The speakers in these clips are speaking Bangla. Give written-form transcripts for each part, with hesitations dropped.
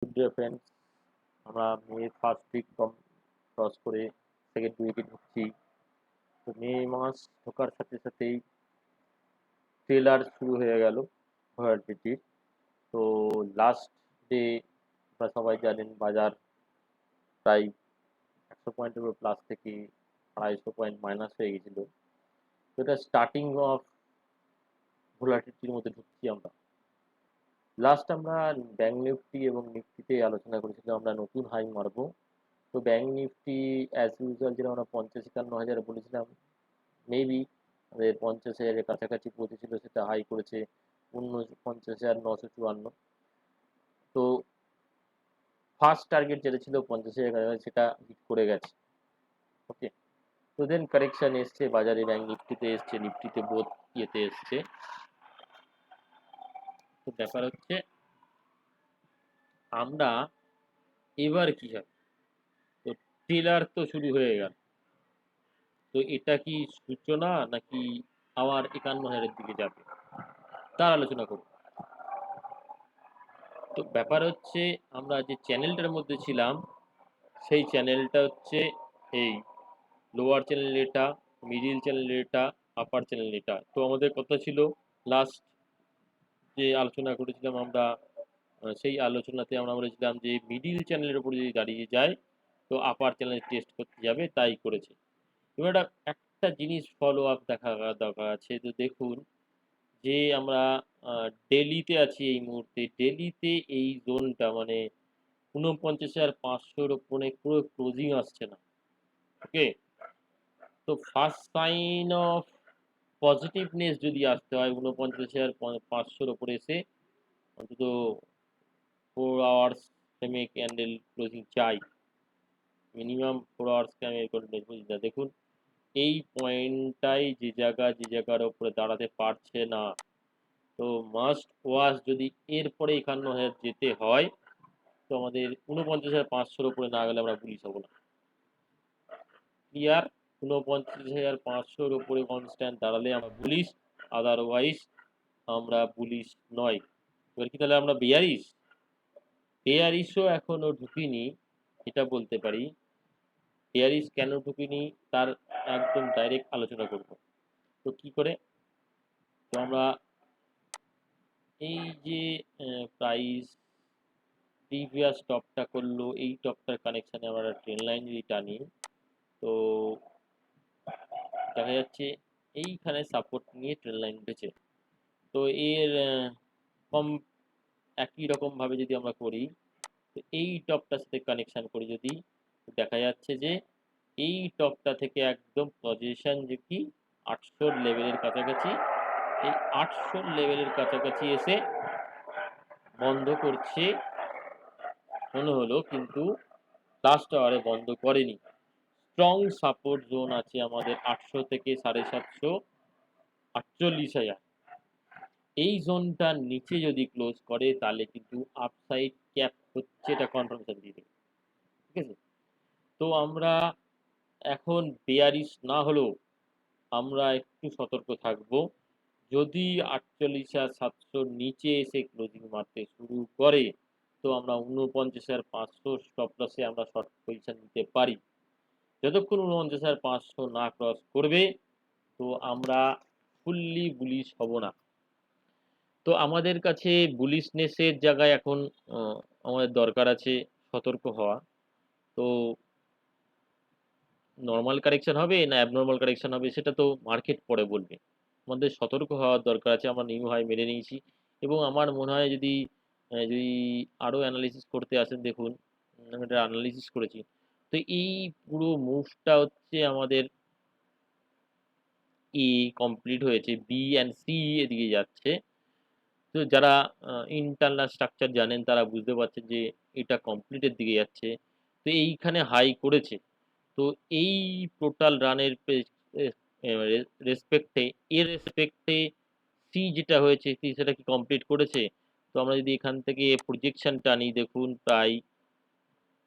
গুড ডে ফ্রেন্ডস, আমরা মে ফার্স্ট উইক ক্রস করে সেকেন্ড উইকে ঢুকছি। তো মে মাস ঢোকার সাথে সাথেই ট্রেলার শুরু হয়ে গেল ভয়ারটিটির। তো লাস্ট ডে আপনারা সবাই জানেন বাজার প্রায় 100 পয়েন্টের উপর প্লাস থেকে 250 পয়েন্ট মাইনাস হয়ে গেছিল। তো এটা স্টার্টিং অফ ভোলাটিলিটির মধ্যে ঢুকছি আমরা। লাস্ট আমরা ব্যাংক নিফটি এবং নিফটিতে আলোচনা করেছিলাম আমরা নতুন হাই মারবো। তো ব্যাংক নিফটি অ্যাজ ইউজুয়াল যেটা আমরা 50-51 হাজার বলেছিলাম, মেবি আমাদের 50 হাজারের কাছাকাছি পৌঁছেছিল, সেটা হাই করেছে 50,954। তো ফার্স্ট টার্গেট যেটা ছিল 50,000 কাছাকাছি সেটা হিট করে গেছে। ওকে, তো দেন কারেকশন এসছে বাজারে, ব্যাংক নিফটিতে এসছে, নিফটিতে বোথ ইয়েতে এসছে। তো ব্যাপার হচ্ছে আমরা এবার কি হবে। তো ট্রেলার তো শুরু হয়ে গেল, তো এটা কি সূচনা নাকি আবার 51 হাজারের দিকে যাবে তার আলোচনা করব। তো ব্যাপার হচ্ছে আমরা যে চ্যানেলটার মধ্যে ছিলাম সেই চ্যানেলটা হচ্ছে এই লোয়ার চ্যানেল এটা, মিডিল চ্যানেল এটা, আপার চ্যানেল এটা। তো আমাদের কথা ছিল লাস্ট যে আলোচনা করেছিলাম আমরা, সেই আলোচনাতে আমরা বলেছিলাম যে মিডিল চ্যানেলের উপর যদি দাঁড়িয়ে যায় তো আপার চ্যানেল টেস্ট করতে যাবে, তাই করেছে। এবার একটা জিনিস ফলো আপ দেখা দরকার আছে। তো দেখুন যে আমরা ডেলিতে আছি এই মুহূর্তে, ডেলিতে এই জোনটা মানে 49,500-র ওপরে পুরো ক্লোজিং আসছে না। ওকে, তো ফার্স্ট সাইন অফ পজিটিভনেস যদি আসতে হয় 49,500-র ওপরে এসে অন্তত 4 আওয়ার্স সেমি ক্যান্ডেল ক্লোজিং চাই, মিনিমাম 4 আওয়ার্স ক্যান্ডেল ক্লোজিং। দেখুন এই পয়েন্টটাই যে জায়গার উপরে দাঁড়াতে পারছে না। তো মাস্ট ওয়াচ, যদি এরপরে 51,000 যেতে হয় তো আমাদের 49,500-র উপরে না গেলে আমরা বুলিশ হবো না। ক্লিয়ার? 49,500-র উপরে কনস্ট্যান্ট দাঁড়ালে আমরা বুলিশ, আদারওয়াইজ আমরা বুলিশ নয়। এবার কি তাহলে আমরা বেয়ারিশ? বেয়ারিশও এখনো ঢুকিনি, এটা বলতে পারি। বেয়ারিশ কেন ঢুকিনি তার একদম ডাইরেক্ট আলোচনা করব। তো কি করে? তো আমরা এই যে প্রাইস প্রিভিয়াস টপটা করলো, এই টপটার কানেকশানে আমরা ট্রেন লাইন যদি টানি তো দেখা যাচ্ছে এইখানে সাপোর্ট নিয়ে ট্রেন লাইন উঠেছে। তো এর কম একই রকমভাবে যদি আমরা করি, তো এই টপটার সাথে কানেকশান করি যদি, দেখা যাচ্ছে যে এই টপটা থেকে একদম পজিশন যে কি 800 লেভেলের কাছাকাছি, এই 800 লেভেলের কাছাকাছি এসে বন্ধ করছে মনে হলো, কিন্তু লাস্ট আওয়ারে বন্ধ করেনি। স্ট্রং সাপোর্ট জোন আছে আমাদের 800 থেকে 750, 48,000। এই জোনটার নিচে যদি ক্লোজ করে তাহলে কিন্তু আপসাইড ক্যাপ হচ্ছে, এটা কনফার্মেশন দিয়ে দেবে। ঠিক আছে, তো আমরা এখন বেয়ারিশ না হলেও আমরা একটু সতর্ক থাকব। যদি 48,700 নিচে এসে ক্লোজিং মারতে শুরু করে তো আমরা 49,500 স্টপ লসে আমরা শর্ট পজিশন নিতে পারি। যতক্ষণ 49,500 না ক্রস করবে তো আমরা ফুললি বুলিশ হব না। তো আমাদের কাছে বুলিশনেসের জায়গায় এখন আমাদের দরকার আছে সতর্ক হওয়া। তো নরমাল কারেকশন হবে না অ্যাবনরমাল কারেকশন হবে সেটা তো মার্কেট পরে বলবে। আমাদের সতর্ক হওয়ার দরকার আছে। আমরা নিউ হাই মেনে নিয়েছি এবং আমার মনে হয় যদি আরও অ্যানালিসিস করতে আসেন, দেখুন আমি এটা অ্যানালিসিস করেছি। তো এই পুরো মুভটা হচ্ছে আমাদের ই কমপ্লিট হয়েছে, বি অ্যান্ড সি এদিকে যাচ্ছে। তো যারা ইন্টারনাল স্ট্রাকচার জানেন তারা বুঝতে পারছেন যে এটা কমপ্লিটের দিকে যাচ্ছে। তো এইখানে হাই করেছে। তো এই টোটাল রানের রেসপেক্টে, এর রেসপেক্টে সি যেটা হয়েছে সি সেটা কি কমপ্লিট করেছে? তো আমরা যদি এখান থেকে প্রজেকশন টানি, দেখুন প্রায়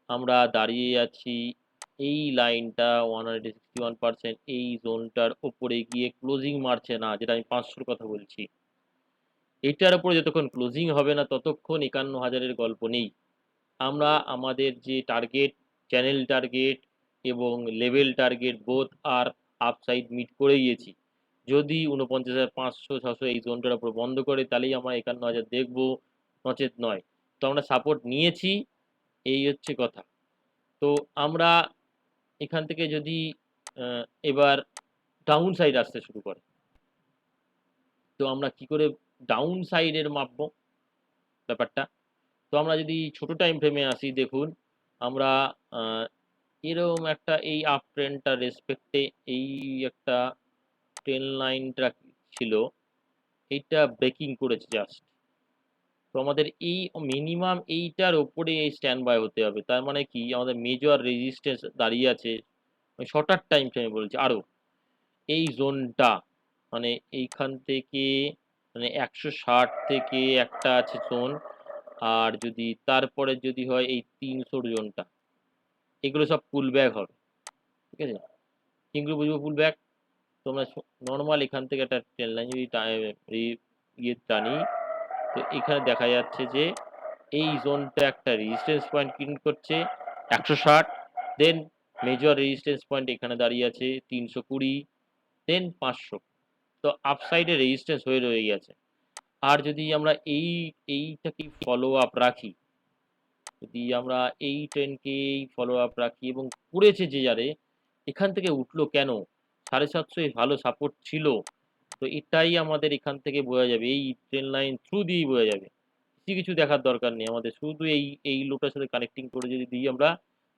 আমরা দাঁড়িয়ে আছি এই লাইনটা 161%, এই জোনটার উপরে গিয়ে ক্লোজিং মারছে না, যেটা আমি 500-র কথা বলছি। এটার উপরে যতক্ষণ ক্লোজিং হবে না ততক্ষণ 51,000-এর গল্প নেই। আমরা আমাদের যে টার্গেট, চ্যানেল টার্গেট এবং লেভেল টার্গেট বোথ আর আপসাইড মিট করে গিয়েছি। যদি ৪৯,৫০০-৬০০ এই জোনটার উপর বন্ধ করে তাহলেই আমরা ৫১,০০০ দেখব, নচেত নয়। তো আমরা সাপোর্ট নিয়েছি, এই হচ্ছে কথা। তো আমরা এখান থেকে যদি এবার ডাউন সাইড আসতে শুরু করে, তো আমরা কি করে ডাউন সাইডের মাপবো ব্যাপারটা? তো আমরা যদি ছোট টাইম ফ্রেমে আসি, দেখুন আমরা এরকম একটা এই আপ ট্রেন্ডটা রেসপেক্টে এই একটা ট্রেন লাইনটা ছিল, এইটা ব্রেকিং করেছে জাস্ট। তো আমাদের এই মিনিমাম এইটার ওপরে এই স্ট্যান্ড বাই হতে হবে। তার মানে কি আমাদের মেজর রেজিস্ট্যান্স দাঁড়িয়ে আছে, শর্টার টাইম ফ্রেমে বলছি আরো, এই জোনটা মানে এইখান থেকে মানে ১৬০ থেকে একটা আছে জোন, আর যদি তারপরে যদি হয় এই ৩০০ জোনটা, এগুলো সব পুল ব্যাক হবে, ঠিক আছে? কি করে বুঝবো পুল ব্যাক? তোমরা নর্মাল এখান থেকে একটা ট্রেন লাইন যদি ইয়ে টানি, তো এখানে দেখা যাচ্ছে যে এই জোনটা একটা রেজিস্ট্যান্স পয়েন্ট ক্রিয়েট করছে ১৬০, দেন মেজর রেজিস্ট্যান্স পয়েন্ট এখানে দাঁড়িয়ে আছে ৩২০, দেন ৫০০। তো আপসাইডে রেজিস্ট্যান্স হয়ে রয়ে গেছে। আর যদি আমরা এইটাকে ফলো আপ রাখি, যদি আমরা এই ট্রেনকেই ফলো আপ রাখি এবং করেছে যে যারে, এখান থেকে উঠলো কেন? ৭৫০ ভালো সাপোর্ট ছিল। তো এটাই আমাদের এখান থেকে বোঝা যাবে, এই ট্রেন লাইন থ্রু দিয়েই বোঝা যাবে। বেশি কিছু দেখার দরকার নেই আমাদের, শুধু এই লোটার সাথে কানেক্টিং করে যদি দিই আমরা,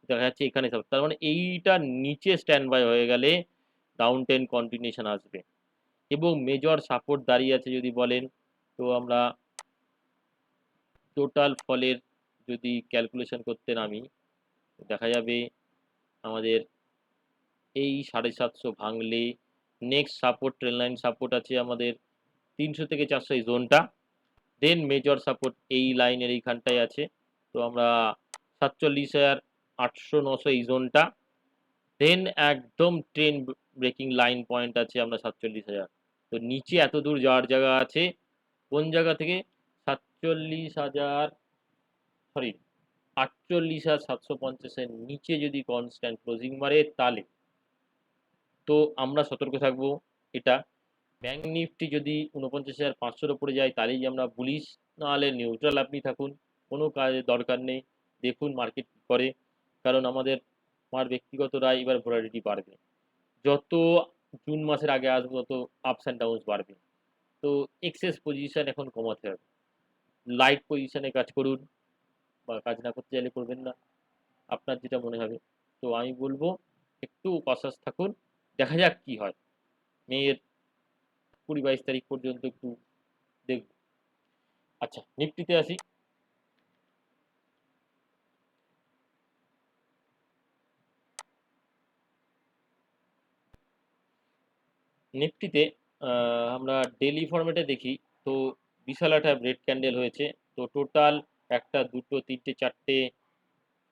দেখা যাচ্ছে এখানে সাপোর্ট। তার মানে এইটা নিচে স্ট্যান্ড বাই হয়ে গেলে ডাউন ট্রেন কন্টিনিউশন আসবে। এবং মেজর সাপোর্ট দাঁড়িয়ে আছে যদি বলেন, তো আমরা টোটাল ফলের যদি ক্যালকুলেশন করতে নামি, দেখা যাবে আমাদের এই ৭৫০ ভাঙলে next support train line support আছে আমাদের ৩০০ থেকে ৪০০ এই জোনটা, দেন মেজর সাপোর্ট এই লাইনের এইখানটায় আছে। তো আমরা ৪৭,৮০০-৯০০ এই জোনটা, দেন একদম ট্রেন ব্রেকিং লাইন পয়েন্ট আছে আমরা ৪৭,০০০। তো নিচে এত দূর যাওয়ার জায়গা আছে, কোন জায়গা থেকে? ৪৭,০০০, সরি ৪৮,৭৫০ এর নিচে যদি কনস্ট্যান্ট ক্লোজিং মারে তাহলে তো আমরা সতর্ক থাকবো। এটা ব্যাংক নিফটি যদি ৪৯,৫০০ উপরে যায় তাহলেই আমরা বুলিশ, নাহলে নিউট্রাল আপনি থাকুন, কোনো কাজের দরকার নেই। দেখুন মার্কেট কী করে, কারণ আমার ব্যক্তিগত রায় এবার ভোলাটিলিটি বাড়বে। যত জুন মাসের আগে আসবো তত আপস অ্যান্ড ডাউনস বাড়বে। তো এক্সেস পজিশন এখন কমাতে হবে, লাইট পজিশনে কাজ করুন, বা কাজ না করতে চাইলে করবেন না, আপনার যেটা মনে হবে। তো আমি বলবো একটু কশাস থাকুন, দেখা যাক কি হয়। মেয়ের ২০-২২ তারিখ পর্যন্ত একটু দেখব। আচ্ছা, নিফটিতে আসি। নিফটিতে আমরা ডেইলি ফরম্যাটে দেখি, তো বিশাল একটা রেড ক্যান্ডেল হয়েছে। তো টোটাল ১টা ২টো ৩টে ৪টে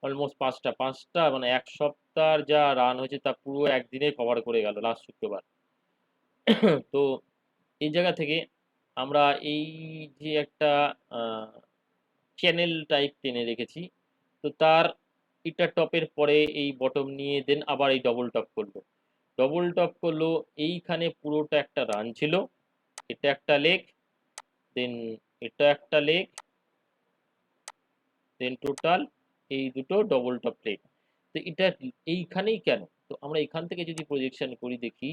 অলমোস্ট ৫টা মানে এক সপ্তাহের যা রান হয়েছে তা পুরো একদিনে কভার করে গেল লাস্ট শুক্রবার। তো এই জায়গা থেকে আমরা এই যে একটা চ্যানেল টাইপ টেনে রেখেছি, তো তার এটা টপের পরে এই বটম নিয়ে দেন আবার এই ডবল টপ করলো, ডবল টপ করলো, এইখানে পুরোটা একটা রান ছিল, এটা একটা লেগ, দেন এটা একটা লেগ, দেন টোটাল এই দুটো ডবল টপ লেগ। তো এটা এইখানেই কেন? তো আমরা এখান থেকে যদি প্রজেকশন করি দেখি,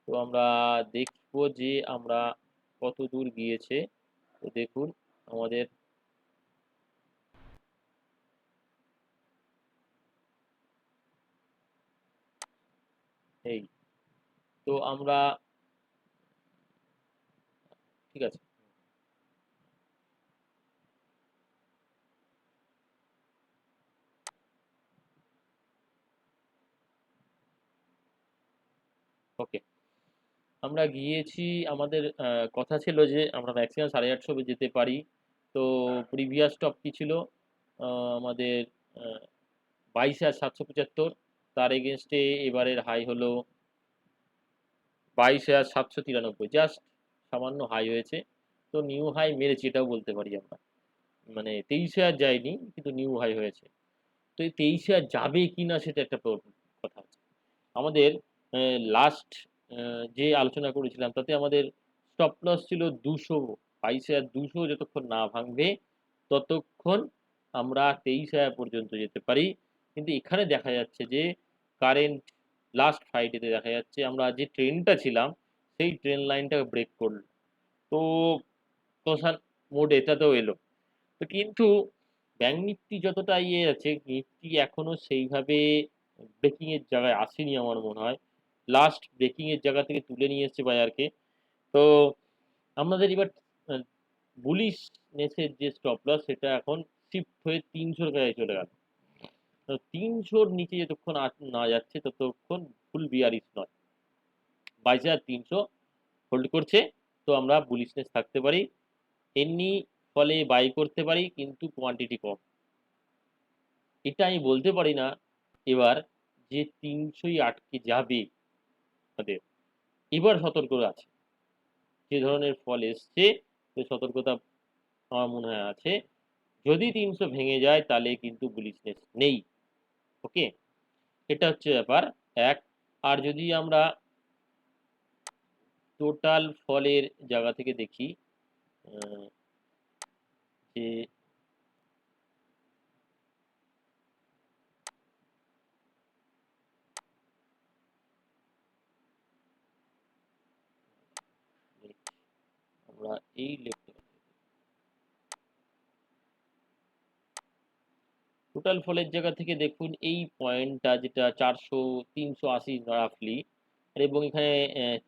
তো আমরা দেখবো যে আমরা কত দূর গিয়েছে। তো দেখুন আমাদের এই, তো আমরা ঠিক আছে, ওকে, আমরা গিয়েছি, আমাদের কথা ছিল যে আমরা ম্যাক্সিমাম ৮৫০ যেতে পারি। তো প্রিভিয়াস টপ কি ছিল? আমাদের ২২,৭৭৫, তার এগেনস্টে এবারের হাই হলো ২২,৭৯৩, জাস্ট সামান্য হাই হয়েছে। তো নিউ হাই মেরেছি এটাও বলতে পারি আমরা। মানে 23-এ আর যায়নি, কিন্তু নিউ হাই হয়েছে। তো এই 23-এ আর যাবে কিনা সেটা একটা কথা আছে। আমাদের লাস্ট যে আলোচনা করেছিলাম তাতে আমাদের স্টপ লস ছিল 200, 22-এ আর 200 যতক্ষণ না ভাঙবে ততক্ষণ আমরা 23,000 পর্যন্ত যেতে পারি। কিন্তু এখানে দেখা যাচ্ছে যে কারেন্ট লাস্ট ফ্রাইডেতে দেখা যাচ্ছে আমরা যে ট্রেনটা ছিলাম সেই ট্রেন লাইনটা ব্রেক করল। তো শ্মশান মোড এটাতেও এলো। তো কিন্তু ব্যাংক নিফটি যতটা ইয়ে আছে, নিফটি এখনো সেইভাবে ব্রেকিং এর জায়গায় আসেনি আমার মনে হয়। লাস্ট ব্রেকিং এর জায়গা থেকে তুলে নিয়ে এসছে বাজারকে। তো আমাদের এবার বুলিশনেসের যে স্টপ লস সেটা এখন শিফট হয়ে 300 জায়গায় চলে গেল। তো 300-র নিচে যতক্ষণ না যাচ্ছে ততক্ষণ ফুল বিয়ারিশ নয়। 22,300 হোল্ড করছে, তো আমরা বুলিশনেস থাকতে পারি। এমনি ফলে বাই করতে পারি, কিন্তু কোয়ান্টিটি কম। এটা আমি বলতে পারি না এবার যে 300-ই আটকে যাবে আমাদের। এবার সতর্ক আছে, যে ধরনের ফল এসছে সে সতর্কতা আমার মনে হয় আছে। যদি 300 ভেঙে যায় তাহলে কিন্তু বুলিশনেস নেই। ওকে, এটা হচ্ছে ব্যাপার এক। আর যদি আমরা টোটাল ফলের জায়গা থেকে দেখি, যে আমরা এই টোটাল ফলের জায়গা থেকে দেখুন এই পয়েন্টটা যেটা 400, 380 রাফলি, এবং এখানে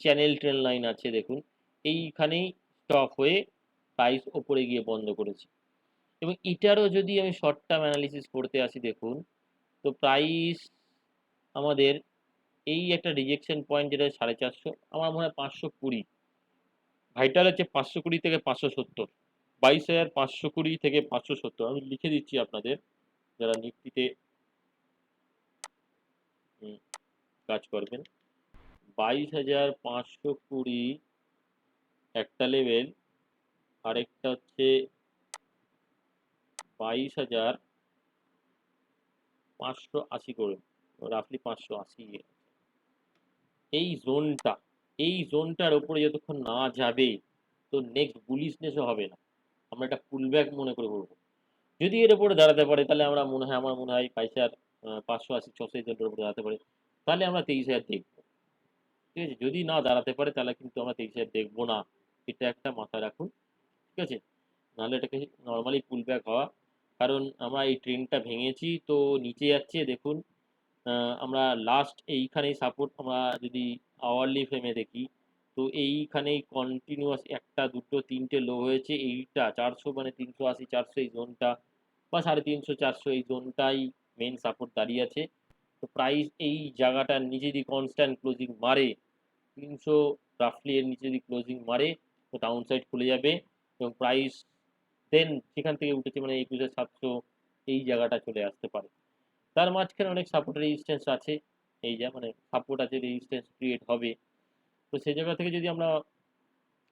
চ্যানেল ট্রেন লাইন আছে দেখুন, এইখানেই স্টপ হয়ে প্রাইস ওপরে গিয়ে বন্ধ করেছে। এবং এটারও যদি আমি শর্ট টার্ম অ্যানালিসিস করতে আসি দেখুন, তো প্রাইস আমাদের এই একটা রিজেকশন পয়েন্ট যেটা 450, আমার মনে হয় 520, ভাইটাল হচ্ছে 520 থেকে 570, 22,520 থেকে 570। আমি লিখে দিচ্ছি আপনাদের যারা নিফটিতে কাজ করবেন। 22,520 একটা লেভেল, আরেকটা হচ্ছে 22,580 করে, রাফলি 580। এই জোনটার উপরে যতক্ষণ না যাবে তো নেক্সট বুলিশনেসও হবে না, আমরা একটা পুলব্যাক মনে করে করবো। যদি এর উপরে দাঁড়াতে পারে তাহলে আমার মনে হয় পয়সার 580, 600 এই জোনটার উপরে দাঁড়াতে পারে, তাহলে আমরা 23,000 দেখবো। ঠিক আছে, যদি না দাঁড়াতে পারে তাহলে কিন্তু আমরা 23,000 দেখবো না, এটা একটা মাথায় রাখুন। ঠিক আছে, নাহলে এটাকে নর্মালি পুল ব্যাক হওয়া। কারণ আমরা এই ট্রেনটা ভেঙেছি তো নিচে যাচ্ছে দেখুন। আমরা লাস্ট এইখানেই সাপোর্ট, আমরা যদি আওয়ারলি ফ্রেমে দেখি তো এইখানেই কন্টিনিউয়াস 1টা 2টো 3টে লো হয়েছে। এইটা 400 মানে 380, 400 এই জোনটা, বা 350, 400 এই জোনটাই মেন সাপোর্ট দাঁড়িয়ে আছে। তো প্রাইস এই জায়গাটার নিচে যদি কনস্ট্যান্ট ক্লোজিং মারে, 300 রাফলি এর নিচে যদি ক্লোজিং মারে তো ডাউন সাইড খুলে যাবে, এবং প্রাইস দেন সেখান থেকে উঠেছে মানে 21,700 এই জায়গাটা চলে আসতে পারে। তার মাঝখানে অনেক সাপোর্ট রেজিস্ট্যান্স আছে, এই যা মানে সাপোর্ট আছে, রেজিস্ট্যান্স ক্রিয়েট হবে। তো সেই জায়গা থেকে যদি আমরা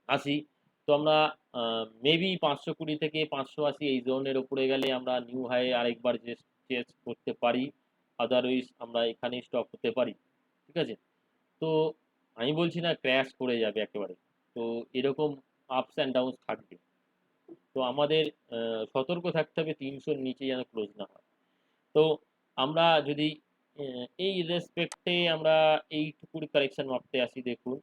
আসি, তো আমরা মেবি 520 থেকে 580 এই জোনের উপরে গেলে আমরা নিউ হাই আরেকবার চেস করতে পারি, আদারওয়াইজ আমরা এখানেই স্টপ হতে পারি। ঠিক আছে, তো আমি বলছি না ক্র্যাশ করে যাবে একেবারে, তো এরকম আপস অ্যান্ড ডাউনস থাকবে। তো আমাদের সতর্ক থাকতে হবে 300-র নিচে যেন ক্লোজ না হয়। তো আমরা যদি এই রেসপেক্টে আমরা এইটুকুর কারেকশন মাপতে আসি দেখুন।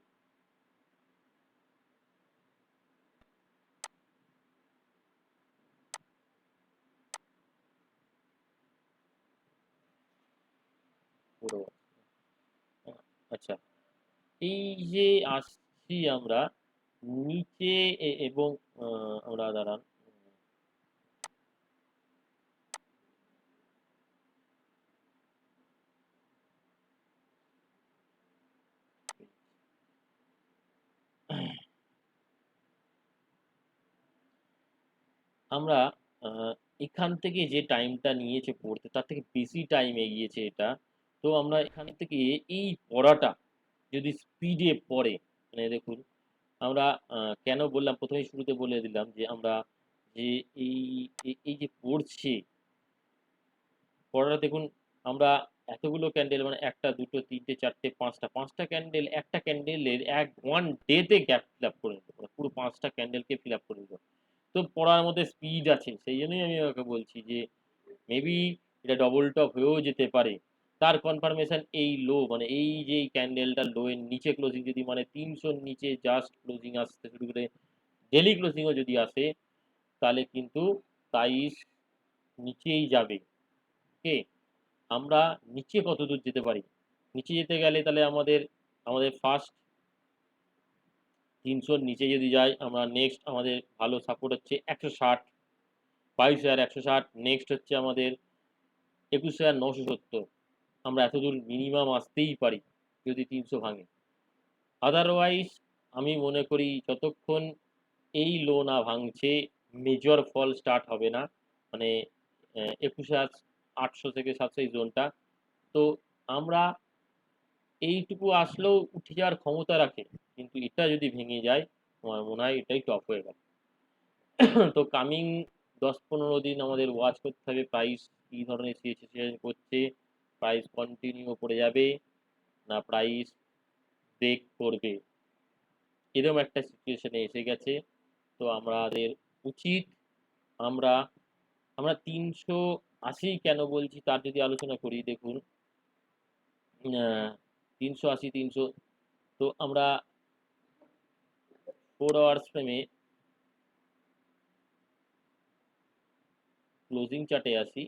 পুরো আচ্ছা, এই যে আসছি আমরা নিচে এবং আমরা দাঁড়ান, আমরা এখান থেকে যে টাইমটা নিয়েছে পড়তে তার থেকে বেশি টাইম এগিয়েছে এটা। তো আমরা এখান থেকে এই পড়াটা যদি স্পিডে পড়ে, মানে দেখুন আমরা কেন বললাম, প্রথমেই শুরুতে বলে দিলাম যে আমরা যে এই এই যে পড়ছে, পড়াটা দেখুন, আমরা এতগুলো ক্যান্ডেল মানে ১ টা ২ টো ৩ টে ৪ টে ৫ টা, ৫ টা ক্যান্ডেল, একটা ক্যান্ডেলের ওয়ান ডে তে গ্যাপ ফিল আপ করে নিল। মানে পুরো ৫ টা ক্যান্ডেলকে ফিল আপ করে দিল। তো পড়ার মধ্যে স্পিড আছে। সেই জন্যই আমি ওকে বলছি যে মেবি এটা ডবল টপ হয়েও যেতে পারে। তার কনফার্মেশন এই লো, মানে এই যে এই ক্যান্ডেলটা লো এর নিচে ক্লোজিং যদি মানে ৩০০ র নিচে জাস্ট ক্লোজিং আসতে শুরু করে ডেইলি ক্লোজিংও যদি আসে, তাহলে কিন্তু প্রাইস নিচেই যাবে। ওকে? আমরা নিচে কতদূর যেতে পারি? নিচে যেতে গেলে তাহলে আমাদের ফার্স্ট ৩০০ র নিচে যদি যাই, আমরা নেক্সট আমাদের ভালো সাপোর্ট হচ্ছে ১৬০, ২২,১৬০। নেক্সট হচ্ছে আমাদের ২১,৯৭০। আমরা এতদূর মিনিমাম আসতেই পারি যদি ৩০০ ভাঙে। আদারওয়াইজ আমি মনে করি যতক্ষণ এই লো না ভাঙছে মেজর ফল স্টার্ট হবে না। মানে ২১,৮০০ থেকে ৭০০ এই জোনটা। তো আমরা এইটুকু আসলেও উঠে যাওয়ার ক্ষমতা রাখে। কিন্তু এটা যদি ভেঙে যায়, আমার মনে হয় এটাই টপ হয়ে গেল। তো কামিং ১০-১৫ দিন আমাদের ওয়াচ করতে হবে প্রাইস কি ধরনের সিচুয়েশন করছে, প্রাইস কন্টিনিউ করে যাবে না প্রাইস ব্রেক করবে, এরকম একটা সিচুয়েশনে এসে গেছে। তো আমাদের উচিত আমরা আমরা ৩৮০ কেন বলছি তার যদি আলোচনা করি, দেখুন ৩৮০ ৩০০, তো আমরা 4 আওয়ার্স ফ্রেমে ক্লোজিং চার্টে আসি।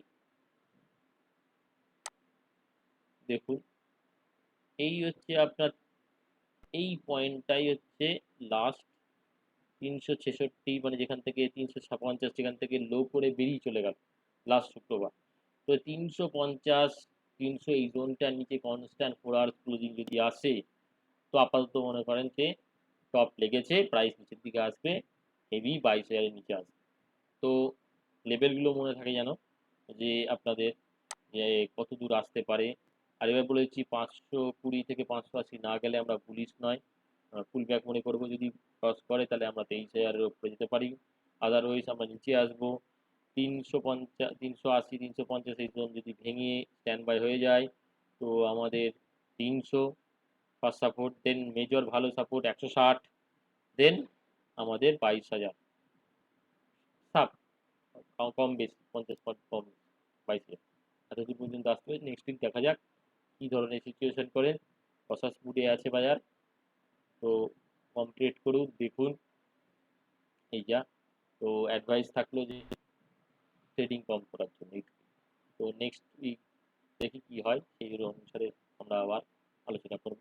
দেখুন এই হচ্ছে আপনার এই পয়েন্টটাই হচ্ছে লাস্ট ৩৬৬, মানে যেখান থেকে ৩৫০, যেখান থেকে লো করে বেরিয়ে চলে গেল লাস্ট শুক্রবার। তো ৩৫০ ৩০০ এই জোনটার নিচে কনস্ট্যান্ট 4 আওয়ার্স ক্লোজিং যদি আসে, তো আপাতত মনে করেন যে টপ লেগেছে, প্রাইস নিচের দিকে আসবে, হেভি ২২,০০০ এর নিচে আসবে। তো লেভেলগুলো মনে থাকে যেন, যে আপনাদের যে কত দূর আসতে পারে। আর এবার বলেছি ৫২০ থেকে ৫৮০ না গেলে আমরা বুলিশ নয়, ফুল ব্যাক মনে করবো। যদি ক্রস করে তাহলে আমরা ২৩,০০০-এর উপরে যেতে পারি। আদারওয়াইজ আমরা নিচে আসবো ৩৫০, ৩৮০, ৩৫০ এই জোন যদি ভেঙে স্ট্যান্ড বাই হয়ে যায়, তো আমাদের ৩০০ ফার্স্ট সাপোর্ট, দেন মেজর ভালো সাপোর্ট ১৬০, দেন আমাদের ২২,০০০ সাপ, কম বেশি ৫০ পয়েন্ট কম, ২২,০০০ এতদূর পর্যন্ত আসতে হবে। নেক্সট উইক দেখা যাক কি ধরনের সিচুয়েশন করেন। কসাস মুডে আছে বাজার, তো কমপ্লিট করুন, দেখুন এই যা। তো অ্যাডভাইস থাকলো যে ট্রেডিং কম করার জন্য। তো নেক্সট উইক দেখি কি হয়, সেই অনুসারে আমরা আবার আলোচনা করব।